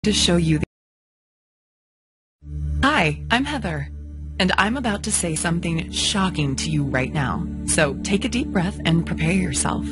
to show you Hi, I'm Heather, and I'm about to say something shocking to you right now. So take a deep breath and prepare yourself.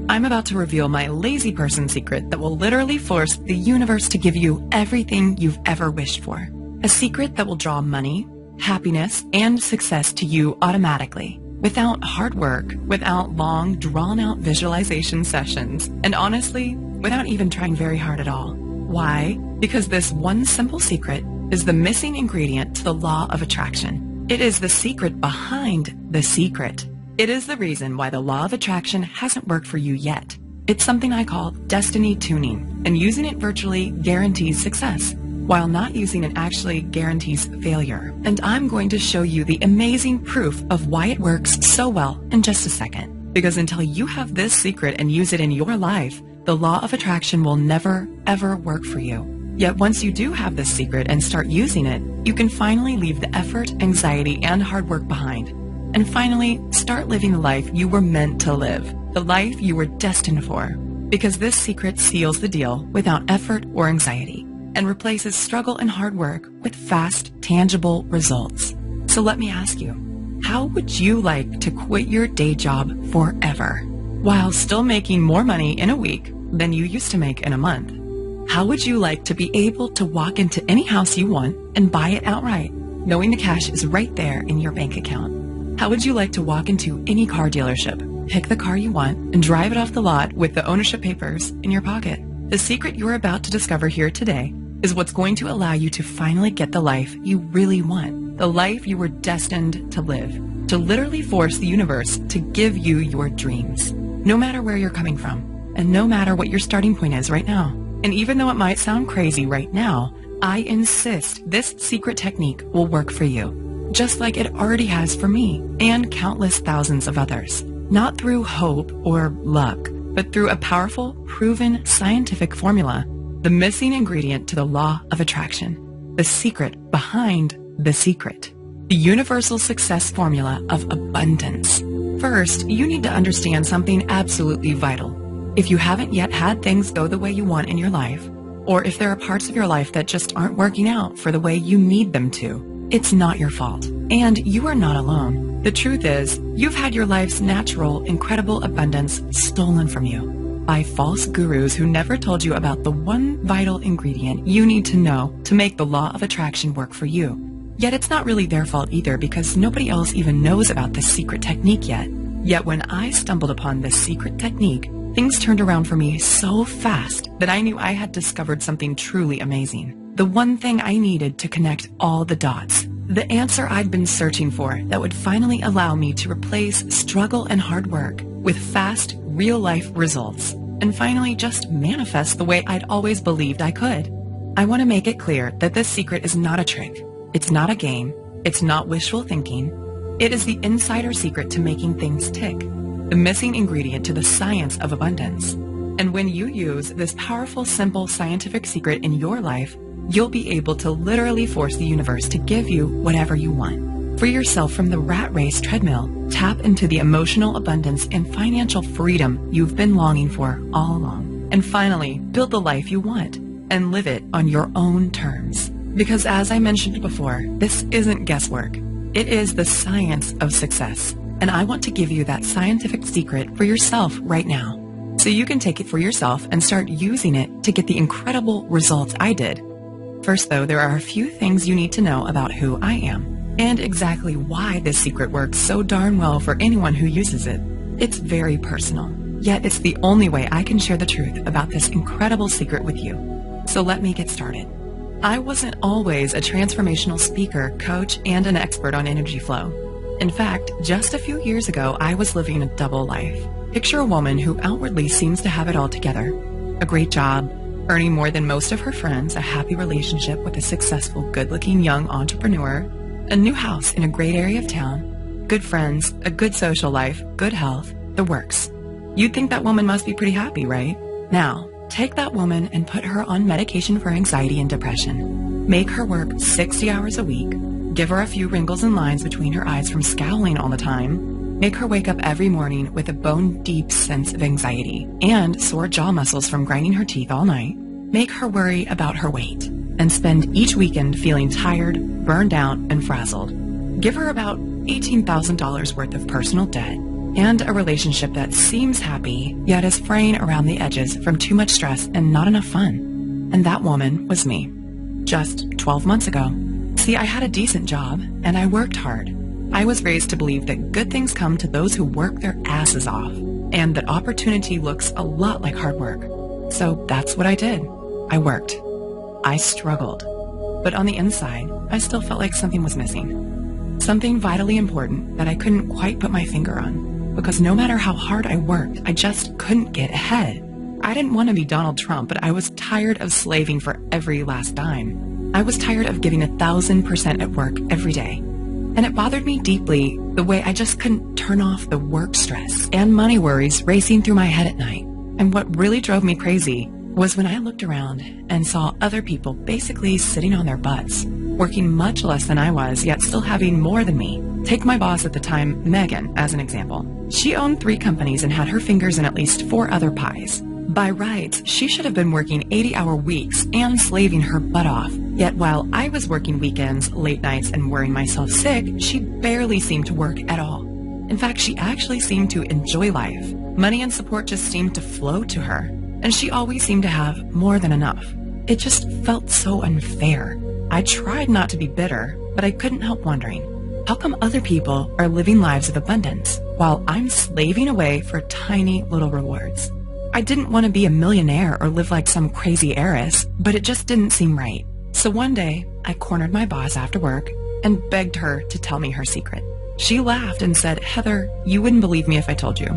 I'm about to reveal my lazy person secret that will literally force the universe to give you everything you've ever wished for. A secret that will draw money, happiness, and success to you automatically, without hard work, without long, drawn-out visualization sessions, and honestly, without even trying very hard at all. Why? Because this one simple secret is the missing ingredient to the law of attraction. It is the secret behind the secret. It is the reason why the law of attraction hasn't worked for you yet. It's something I call destiny tuning, and using it virtually guarantees success, while not using it actually guarantees failure. And I'm going to show you the amazing proof of why it works so well in just a second. Because until you have this secret and use it in your life, the law of attraction will never, ever work for you. Yet once you do have this secret and start using it, you can finally leave the effort, anxiety, and hard work behind. And finally, start living the life you were meant to live, the life you were destined for. Because this secret seals the deal without effort or anxiety, and replaces struggle and hard work with fast, tangible results. So let me ask you, how would you like to quit your day job forever, while still making more money in a week than you used to make in a month? How would you like to be able to walk into any house you want and buy it outright, knowing the cash is right there in your bank account? How would you like to walk into any car dealership, pick the car you want, and drive it off the lot with the ownership papers in your pocket? The secret you're about to discover here today is what's going to allow you to finally get the life you really want, the life you were destined to live, to literally force the universe to give you your dreams, no matter where you're coming from, and no matter what your starting point is right now. And even though it might sound crazy right now, I insist this secret technique will work for you, just like it already has for me and countless thousands of others. Not through hope or luck, but through a powerful, proven scientific formula, the missing ingredient to the law of attraction, the secret behind the secret, the universal success formula of abundance. First, you need to understand something absolutely vital. If you haven't yet had things go the way you want in your life, or if there are parts of your life that just aren't working out for the way you need them to, it's not your fault. And you are not alone. The truth is, you've had your life's natural, incredible abundance stolen from you by false gurus who never told you about the one vital ingredient you need to know to make the law of attraction work for you. Yet it's not really their fault either, because nobody else even knows about this secret technique yet. Yet when I stumbled upon this secret technique, things turned around for me so fast that I knew I had discovered something truly amazing. The one thing I needed to connect all the dots. The answer I'd been searching for that would finally allow me to replace struggle and hard work with fast, real-life results. And finally just manifest the way I'd always believed I could. I want to make it clear that this secret is not a trick. It's not a game. It's not wishful thinking. It is the insider secret to making things tick. The missing ingredient to the science of abundance. And when you use this powerful, simple scientific secret in your life, you'll be able to literally force the universe to give you whatever you want. Free yourself from the rat race treadmill. Tap into the emotional abundance and financial freedom you've been longing for all along. And finally, build the life you want and live it on your own terms. Because as I mentioned before, this isn't guesswork. It is the science of success. And I want to give you that scientific secret for yourself right now, so you can take it for yourself and start using it to get the incredible results I did. First though, there are a few things you need to know about who I am, and exactly why this secret works so darn well for anyone who uses it. It's very personal, yet it's the only way I can share the truth about this incredible secret with you. So let me get started. I wasn't always a transformational speaker, coach, and an expert on energy flow. In fact, just a few years ago, I was living a double life. Picture a woman who outwardly seems to have it all together. A great job, earning more than most of her friends, a happy relationship with a successful, good-looking young entrepreneur, a new house in a great area of town, good friends, a good social life, good health, the works. You'd think that woman must be pretty happy, right? Now, take that woman and put her on medication for anxiety and depression. Make her work 60 hours a week. Give her a few wrinkles and lines between her eyes from scowling all the time. Make her wake up every morning with a bone-deep sense of anxiety and sore jaw muscles from grinding her teeth all night. make her worry about her weight, and spend each weekend feeling tired, burned out, and frazzled. Give her about $18,000 worth of personal debt and a relationship that seems happy, yet is fraying around the edges from too much stress and not enough fun. And that woman was me. Just 12 months ago. See, I had a decent job, and I worked hard. I was raised to believe that good things come to those who work their asses off, and that opportunity looks a lot like hard work. So that's what I did. I worked. I struggled. But on the inside, I still felt like something was missing. Something vitally important that I couldn't quite put my finger on, because no matter how hard I worked, I just couldn't get ahead. I didn't want to be Donald Trump, but I was tired of slaving for every last dime. I was tired of giving 1,000% at work every day. And it bothered me deeply the way I just couldn't turn off the work stress and money worries racing through my head at night. And what really drove me crazy was when I looked around and saw other people basically sitting on their butts, working much less than I was, yet still having more than me. Take my boss at the time, Megan, as an example. She owned 3 companies and had her fingers in at least 4 other pies. By rights, she should have been working 80-hour weeks and slaving her butt off. Yet while I was working weekends, late nights, and worrying myself sick, she barely seemed to work at all. In fact, she actually seemed to enjoy life. Money and support just seemed to flow to her, and she always seemed to have more than enough. It just felt so unfair. I tried not to be bitter, but I couldn't help wondering, how come other people are living lives of abundance while I'm slaving away for tiny little rewards? I didn't want to be a millionaire or live like some crazy heiress, but it just didn't seem right. So one day, I cornered my boss after work and begged her to tell me her secret. She laughed and said, "Heather, you wouldn't believe me if I told you."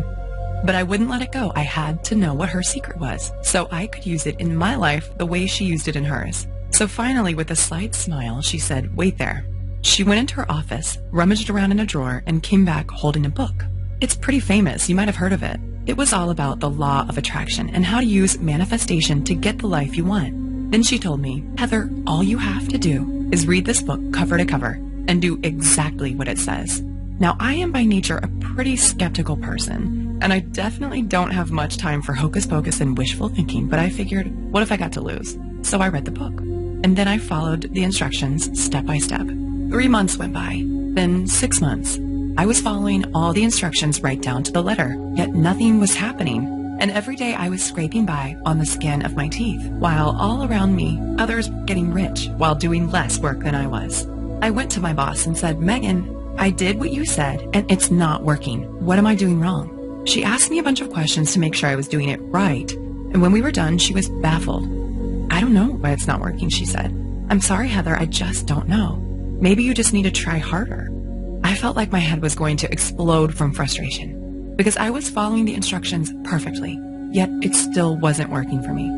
But I wouldn't let it go. I had to know what her secret was, so I could use it in my life the way she used it in hers. So finally, with a slight smile, she said, "Wait there." She went into her office, rummaged around in a drawer, and came back holding a book. It's pretty famous. You might have heard of it. It was all about the law of attraction and how to use manifestation to get the life you want. Then she told me, "Heather, all you have to do is read this book cover to cover and do exactly what it says." Now, I am by nature a pretty skeptical person, and I definitely don't have much time for hocus pocus and wishful thinking, but I figured, what if I got to lose? So I read the book. And then I followed the instructions step by step. 3 months went by, then 6 months. I was following all the instructions right down to the letter, yet nothing was happening. And every day I was scraping by on the skin of my teeth, while all around me, others were getting rich while doing less work than I was. I went to my boss and said, "Megan, I did what you said, and it's not working. What am I doing wrong?" She asked me a bunch of questions to make sure I was doing it right, and when we were done, she was baffled. "I don't know why it's not working," she said. "I'm sorry, Heather, I just don't know. Maybe you just need to try harder." I felt like my head was going to explode from frustration, because I was following the instructions perfectly, yet it still wasn't working for me.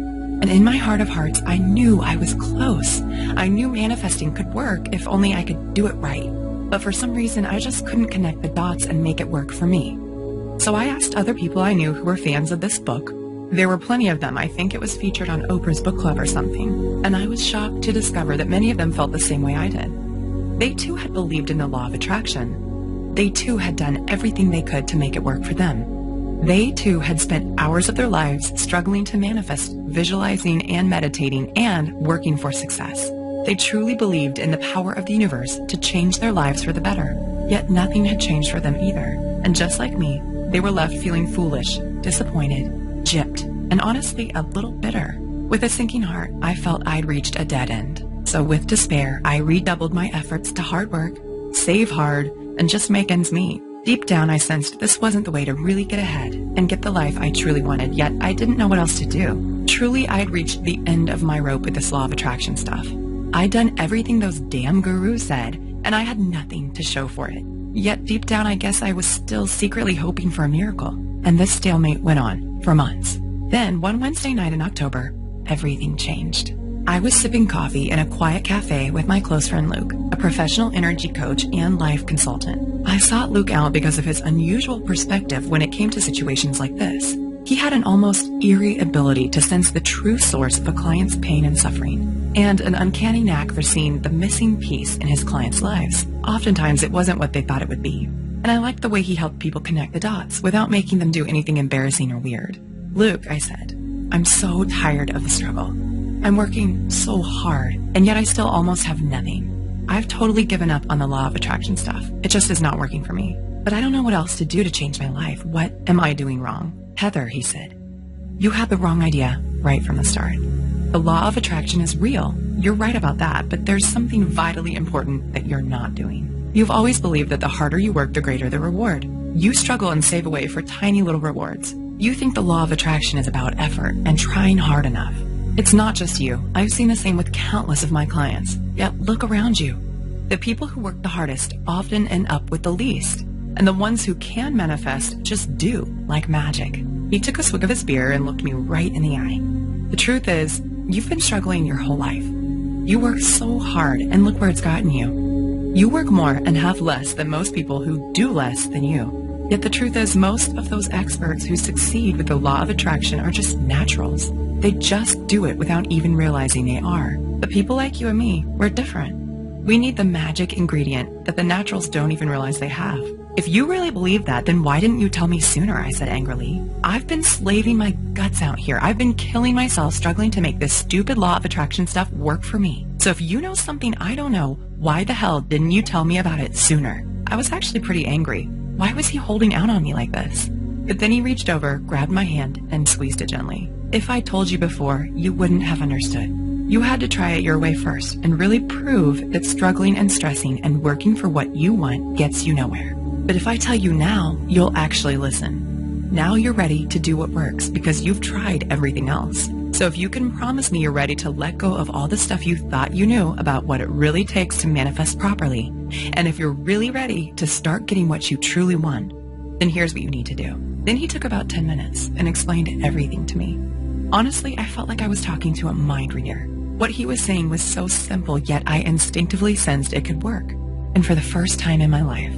And in my heart of hearts, I knew I was close. I knew manifesting could work if only I could do it right. But for some reason, I just couldn't connect the dots and make it work for me. So I asked other people I knew who were fans of this book. There were plenty of them. I think it was featured on Oprah's book club or something. And I was shocked to discover that many of them felt the same way I did. They too had believed in the law of attraction. They too had done everything they could to make it work for them. They too had spent hours of their lives struggling to manifest, visualizing and meditating and working for success. They truly believed in the power of the universe to change their lives for the better. Yet nothing had changed for them either. And just like me, they were left feeling foolish, disappointed, gypped, and honestly a little bitter. With a sinking heart, I felt I'd reached a dead end. So with despair, I redoubled my efforts to hard work, save hard, and just make ends meet. Deep down, I sensed this wasn't the way to really get ahead and get the life I truly wanted, yet I didn't know what else to do. Truly, I'd reached the end of my rope with this law of attraction stuff. I'd done everything those damn gurus said, and I had nothing to show for it. Yet deep down, I guess I was still secretly hoping for a miracle. And this stalemate went on for months. Then, one Wednesday night in October, everything changed. I was sipping coffee in a quiet cafe with my close friend Luke, a professional energy coach and life consultant. I sought Luke out because of his unusual perspective when it came to situations like this. He had an almost eerie ability to sense the true source of a client's pain and suffering, and an uncanny knack for seeing the missing piece in his clients' lives. Oftentimes, it wasn't what they thought it would be. And I liked the way he helped people connect the dots without making them do anything embarrassing or weird. "Luke," I said, "I'm so tired of the struggle. I'm working so hard, and yet I still almost have nothing. I've totally given up on the law of attraction stuff. It just is not working for me. But I don't know what else to do to change my life. What am I doing wrong? Heather, he said, you had the wrong idea right from the start. The law of attraction is real. You're right about that, but there's something vitally important that you're not doing. You've always believed that the harder you work, the greater the reward. You struggle and save away for tiny little rewards. You think the law of attraction is about effort and trying hard enough. It's not just you. I've seen the same with countless of my clients. Yet look around you. The people who work the hardest often end up with the least. And the ones who can manifest just do, like magic. He took a swig of his beer and looked me right in the eye. The truth is, you've been struggling your whole life. You work so hard, and look where it's gotten you. You work more and have less than most people who do less than you. Yet the truth is, most of those experts who succeed with the law of attraction are just naturals. They just do it without even realizing they are. But people like you and me, we're different. We need the magic ingredient that the naturals don't even realize they have. If you really believe that, then why didn't you tell me sooner? I said angrily. I've been slaving my guts out here. I've been killing myself struggling to make this stupid law of attraction stuff work for me. So if you know something I don't know, why the hell didn't you tell me about it sooner? I was actually pretty angry. Why was he holding out on me like this? But then he reached over, grabbed my hand, and squeezed it gently. If I told you before, you wouldn't have understood. You had to try it your way first and really prove that struggling and stressing and working for what you want gets you nowhere. But if I tell you now, you'll actually listen. Now you're ready to do what works because you've tried everything else. So if you can promise me you're ready to let go of all the stuff you thought you knew about what it really takes to manifest properly, and if you're really ready to start getting what you truly want, then here's what you need to do. Then he took about 10 minutes and explained everything to me. Honestly, I felt like I was talking to a mind reader. What he was saying was so simple, yet I instinctively sensed it could work. And for the first time in my life,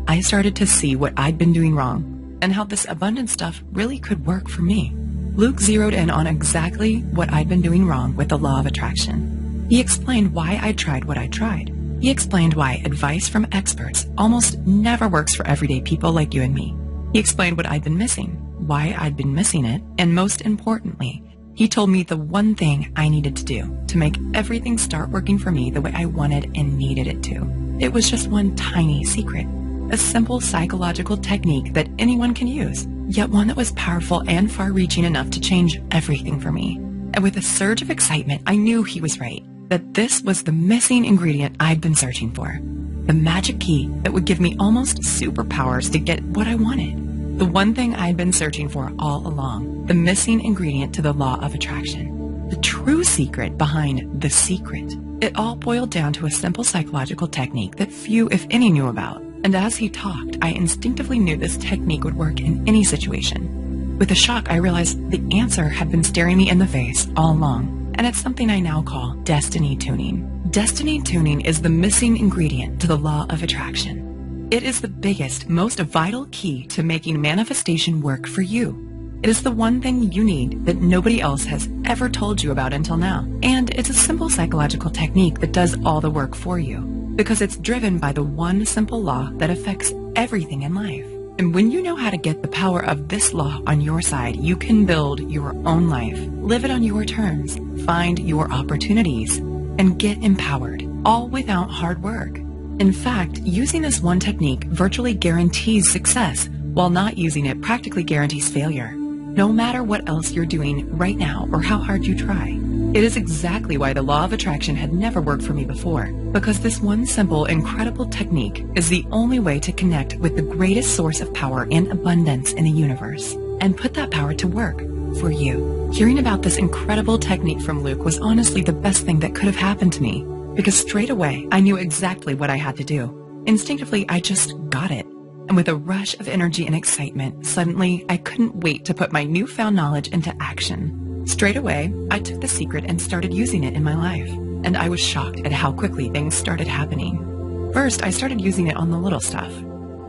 I started to see what I'd been doing wrong and how this abundant stuff really could work for me. Luke zeroed in on exactly what I'd been doing wrong with the law of attraction. He explained why I tried what I tried. He explained why advice from experts almost never works for everyday people like you and me. He explained what I'd been missing, why I'd been missing it, and most importantly, he told me the one thing I needed to do to make everything start working for me the way I wanted and needed it to. It was just one tiny secret. A simple psychological technique that anyone can use, yet one that was powerful and far-reaching enough to change everything for me. And with a surge of excitement, I knew he was right, that this was the missing ingredient I'd been searching for. The magic key that would give me almost superpowers to get what I wanted. The one thing I'd been searching for all along, the missing ingredient to the law of attraction. The true secret behind the secret. It all boiled down to a simple psychological technique that few, if any, knew about. And as he talked, I instinctively knew this technique would work in any situation. With a shock, I realized the answer had been staring me in the face all along, and it's something I now call destiny tuning. Destiny tuning is the missing ingredient to the law of attraction. It is the biggest, most vital key to making manifestation work for you. It is the one thing you need that nobody else has ever told you about until now. And it's a simple psychological technique that does all the work for you, because it's driven by the one simple law that affects everything in life. And when you know how to get the power of this law on your side, you can build your own life, live it on your terms, find your opportunities, and get empowered, all without hard work. In fact, using this one technique virtually guarantees success, while not using it practically guarantees failure. No matter what else you're doing right now or how hard you try. It is exactly why the law of attraction had never worked for me before, because this one simple, incredible technique is the only way to connect with the greatest source of power and abundance in the universe, and put that power to work for you. Hearing about this incredible technique from Luke was honestly the best thing that could have happened to me, because straight away I knew exactly what I had to do. Instinctively, I just got it. And with a rush of energy and excitement, suddenly I couldn't wait to put my newfound knowledge into action. Straight away, I took the secret and started using it in my life. And I was shocked at how quickly things started happening. First, I started using it on the little stuff.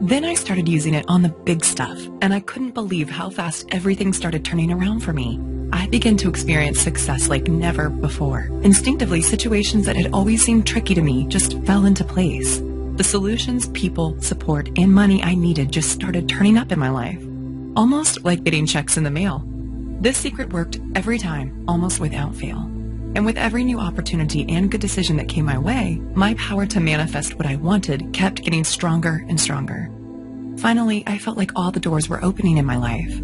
Then I started using it on the big stuff, and I couldn't believe how fast everything started turning around for me. I began to experience success like never before. Instinctively, situations that had always seemed tricky to me just fell into place. The solutions, people, support, and money I needed just started turning up in my life. Almost like getting checks in the mail. This secret worked every time, almost without fail. And with every new opportunity and good decision that came my way, my power to manifest what I wanted kept getting stronger and stronger. Finally, I felt like all the doors were opening in my life.